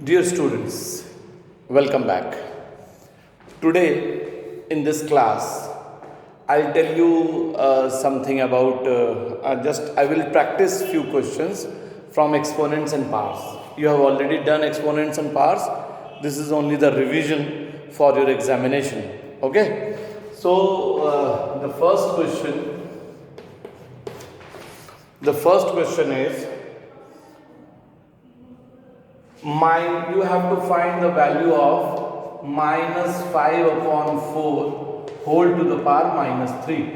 Dear students, welcome back. Today in this class, I'll tell you something about I will practice few questions from exponents and powers. You have already done exponents and powers. This is only the revision for your examination. Okay. So the first question is, you have to find the value of minus 5 upon 4 whole to the power minus 3.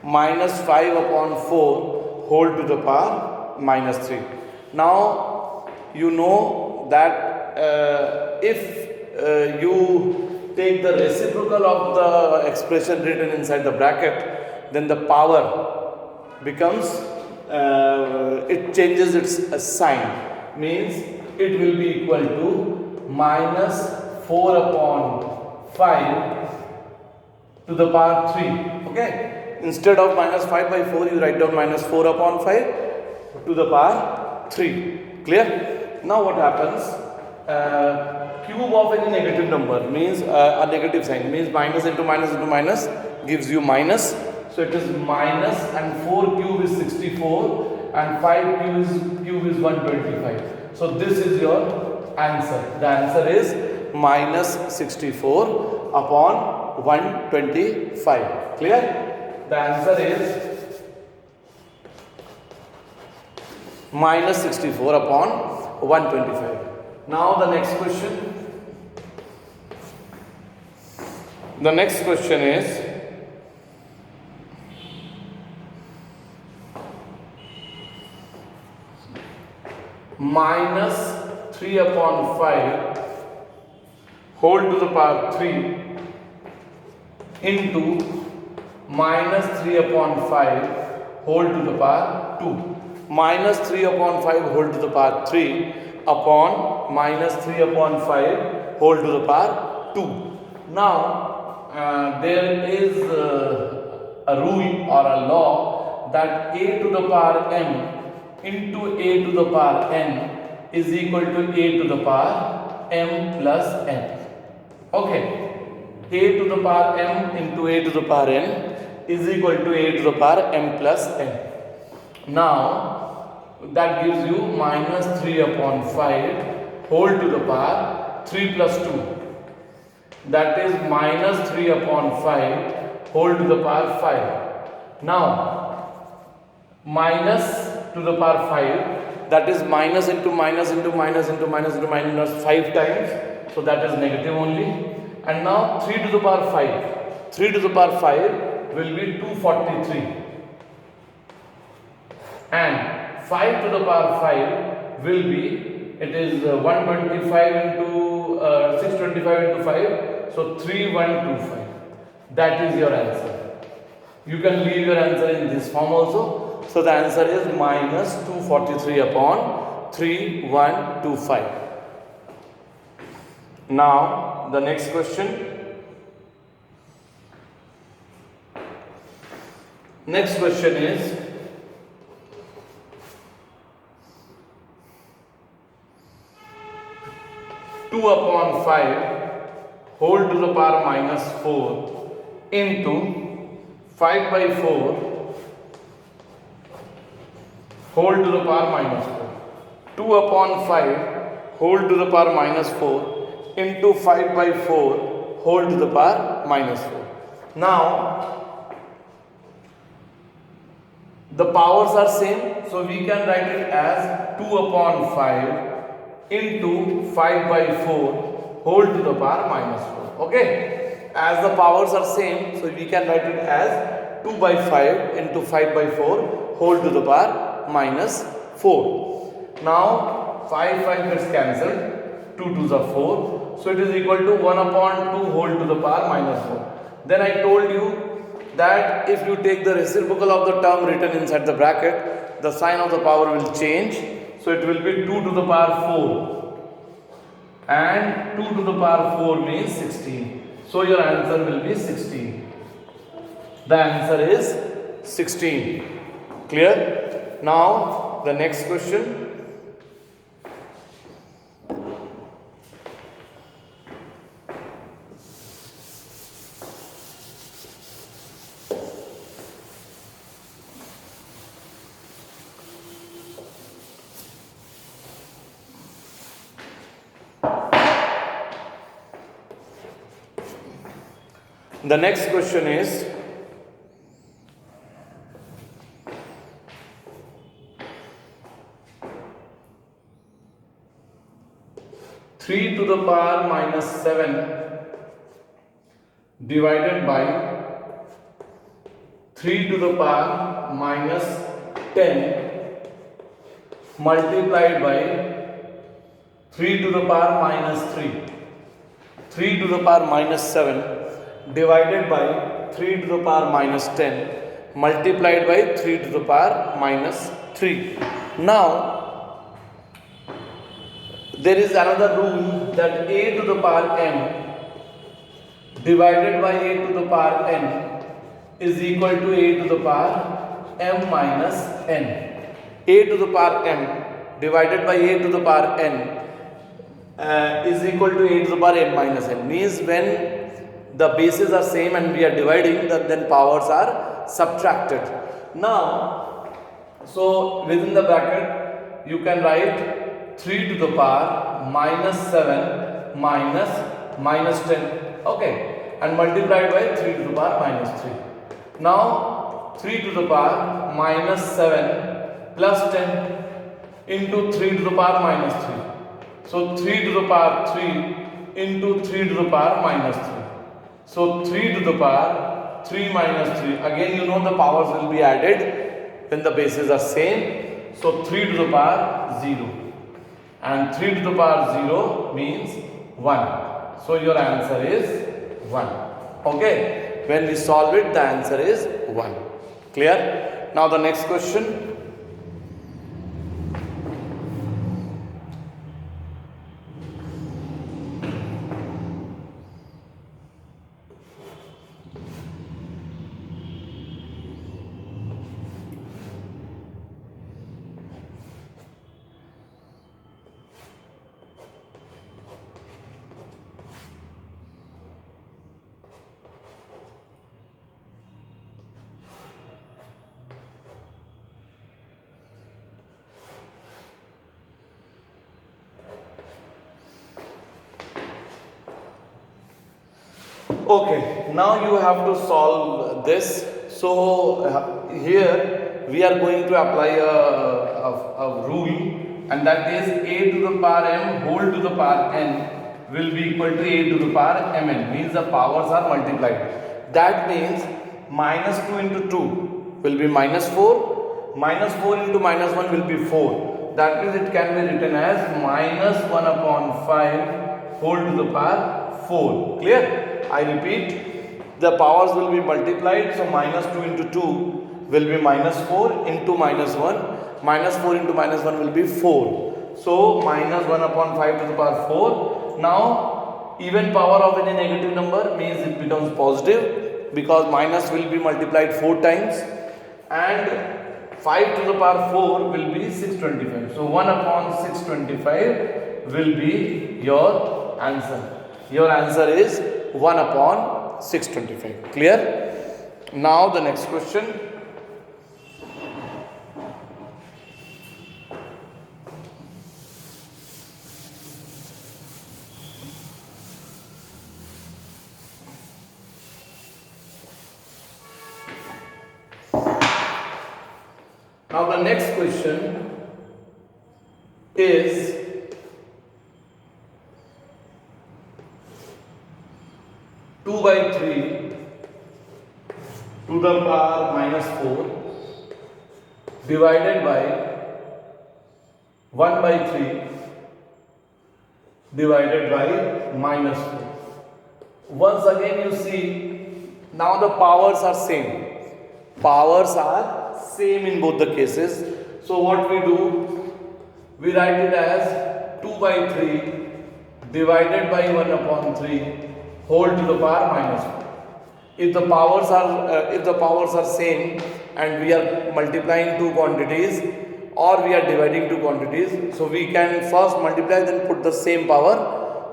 Minus 5 upon 4 whole to the power minus 3. Now, you know that if you take the reciprocal of the expression written inside the bracket, then the power becomes, it changes its sign. Means it will be equal to minus 4 upon 5 to the power 3. Okay. Instead of minus 5 by 4, you write down minus 4 upon 5 to the power 3. Clear? Now what happens? Cube of any negative number means a negative sign means minus into minus gives you minus. So it is minus, and 4 cube is 64 and 5 cube is 125. So this is your answer. The answer is minus 64 upon 125. Clear? The answer is minus 64 upon 125. Now the next question. The next question is, minus 3 upon 5 whole to the power 3 into minus 3 upon 5 whole to the power 2. Minus 3 upon 5 whole to the power 3 upon minus 3 upon 5 whole to the power 2. Now, there is a rule or a law that a to the power m into a to the power n is equal to a to the power m plus n. Okay. A to the power m into a to the power n is equal to a to the power m plus n. Now, that gives you minus 3 upon 5 whole to the power 3 plus 2. That is minus 3 upon 5 whole to the power 5. Now, minus to the power 5, that is minus into minus 5 times, so that is negative only. And now 3 to the power 5, 3 to the power 5 will be 243, and 5 to the power 5 will be, it is 125 into 625 into 5, so 3125. That is your answer. You can leave your answer in this form also. So the answer is minus 243 upon 3125. Now the next question. Next question is, two upon 5 whole to the power minus 4 into 5 by 4 whole to the power minus 4. 2 upon 5 whole to the power minus 4 into 5 by 4 whole to the power minus 4. Now, the powers are same, so we can write it as 2 upon 5 into 5 by 4 whole to the power minus 4. Okay? As the powers are same, so we can write it as 2 by 5 into 5 by 4 whole to the power minus 4. Now 5 gets cancelled, 2 2s are 4, so it is equal to 1 upon 2 whole to the power minus 4. Then I told you that if you take the reciprocal of the term written inside the bracket, the sign of the power will change, so it will be 2 to the power 4, and 2 to the power 4 means 16. So your answer will be 16. The answer is 16. Clear? Now the next question. The next question is, three to the power minus 7 divided by 3 to the power minus 10 multiplied by 3 to the power minus 3. 3 to the power minus 7 divided by 3 to the power minus 10 multiplied by 3 to the power minus 3. Now, there is another rule that a to the power m divided by a to the power n is equal to a to the power m minus n. A to the power m divided by a to the power n is equal to a to the power m minus n. Means when the bases are same and we are dividing, then powers are subtracted. Now, so within the bracket you can write 3 to the power minus 7 minus 10, okay, and multiplied by 3 to the power minus 3. Now 3 to the power minus 7 plus 10 into 3 to the power minus 3. So 3 to the power 3 into 3 to the power minus 3. So 3 to the power 3 minus 3. Again, you know the powers will be added when the bases are same. So 3 to the power 0. And 3 to the power 0 means 1. So your answer is 1. Okay. When we solve it, the answer is 1. Clear? Now the next question. Okay, now you have to solve this. So here we are going to apply a rule, and that is a to the power m whole to the power n will be equal to a to the power mn. Means the powers are multiplied. That means minus 2 into 2 will be minus 4. Minus 4 into minus 1 will be 4. That means it can be written as minus 1 upon 5 whole to the power 4. Clear? I repeat, the powers will be multiplied. So minus 2 into 2 will be minus 4 into minus 1. Minus 4 into minus 1 will be 4. So minus 1 upon 5 to the power 4. Now even power of any negative number means it becomes positive, because minus will be multiplied 4 times and 5 to the power 4 will be 625. So 1 upon 625 will be your answer. Your answer is 1 upon 625. Clear? Now the next question. Now the next question is two by 3 to the power minus 4 divided by 1 by 3 divided by minus 4. Once again you see, now the powers are same. Powers are same in both the cases. So what we do, we write it as 2 by 3 divided by 1 upon 3 whole to the power minus 1. If the powers are same and we are multiplying two quantities or we are dividing two quantities, so we can first multiply, then put the same power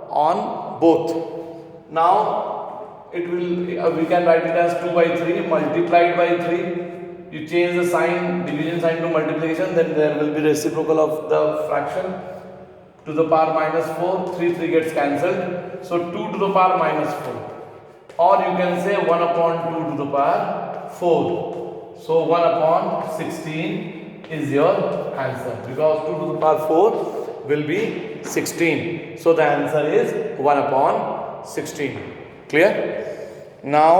on both. Now it will we can write it as 2 by 3 multiplied by 3. You change the sign, division sign to multiplication, then there will be reciprocal of the fraction. To the power minus 4, 3 gets cancelled. So 2 to the power minus 4. or you can say 1 upon 2 to the power 4. So 1 upon 16 is your answer, because 2 to the power 4 will be 16. So the answer is 1 upon 16. Clear? Now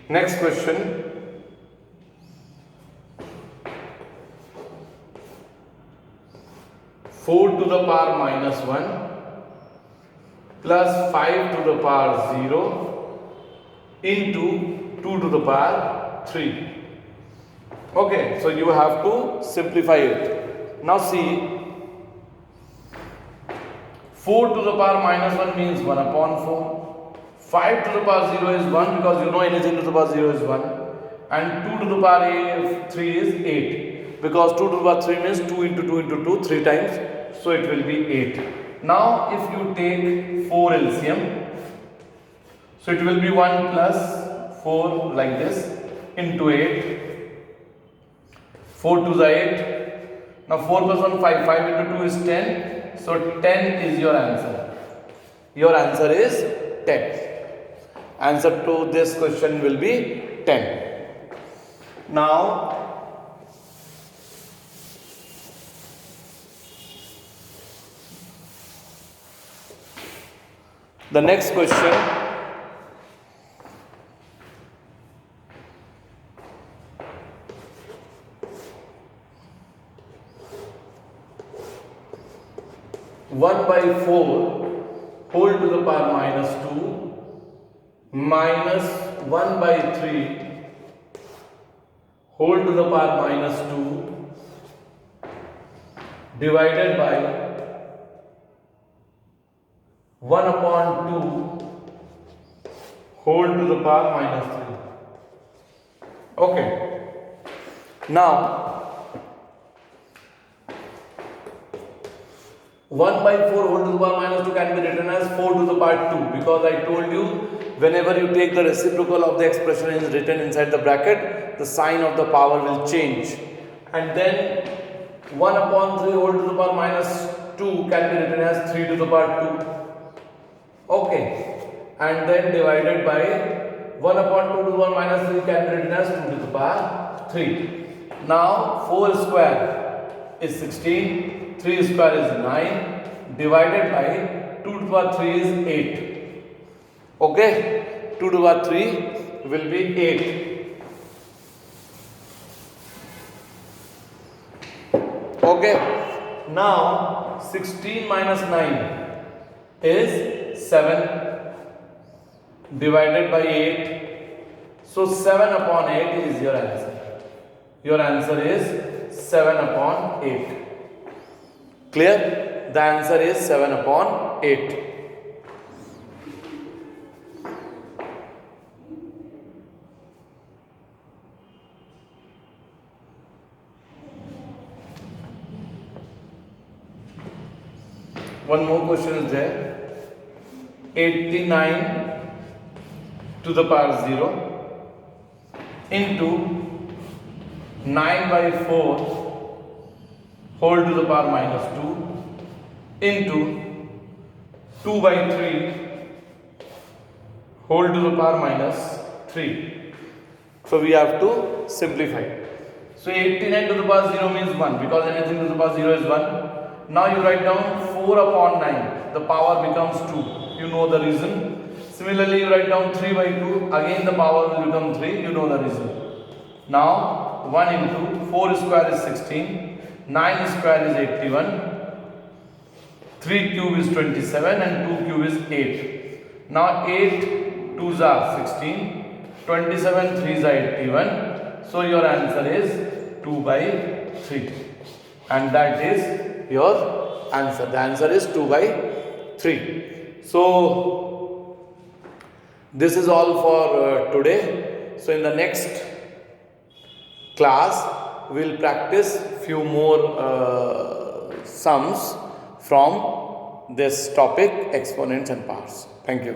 next question. 4 to the power minus 1 plus 5 to the power 0 into 2 to the power 3. Okay, so you have to simplify it. Now see, 4 to the power minus 1 means 1 upon 4. 5 to the power 0 is 1, because you know anything to the power 0 is 1. And 2 to the power 3 is 8, because 2 to the power 3 means 2 into 2 into 2, 3 times. So it will be 8. Now if you take 4 LCM, so it will be 1 plus 4 like this into 8. 4 to the 8. Now 4 plus 1 5. 5 into 2 is 10. So 10 is your answer. Your answer is 10. Answer to this question will be 10. Now the next question. One by 4 whole to the power minus 2 minus 1 by 3 whole to the power minus 2 divided by 1 upon 2 whole to the power minus 3. Okay. Now 1 by 4 whole to the power minus 2 can be written as 4 to the power 2, because I told you whenever you take the reciprocal of the expression is written inside the bracket, the sign of the power will change. And then 1 upon 3 whole to the power minus 2 can be written as 3 to the power 2. Okay. And then divided by 1 upon 2 to the power minus 3 can be written as 2 to the power 3. Now 4 square is 16, 3 square is 9, divided by 2 to the power 3 is 8. Okay, 2 to the power 3 will be 8. Okay, now 16 minus 9 is 7, divided by 8. So 7 upon 8 is your answer. Your answer is 7 upon 8. Clear? The answer is 7 upon 8. One more question is there. 89 to the power 0 into 9 by 4 whole to the power minus 2 into 2 by 3 whole to the power minus 3. So we have to simplify. So 89 to the power 0 means 1, because anything to the power 0 is 1. Now you write down 4 upon 9, the power becomes 2. You know the reason. Similarly, you write down 3 by 2, again the power will become 3. You know the reason. Now 1 into 4 square is 16, 9 square is 81, 3 cube is 27 and 2 cube is 8. Now 8 2s are 16, 27 3s are 81. So your answer is 2 by 3. And that is your answer. The answer is 2 by 3. So this is all for today. So in the next class we will practice few more sums from this topic, exponents and powers. Thank you.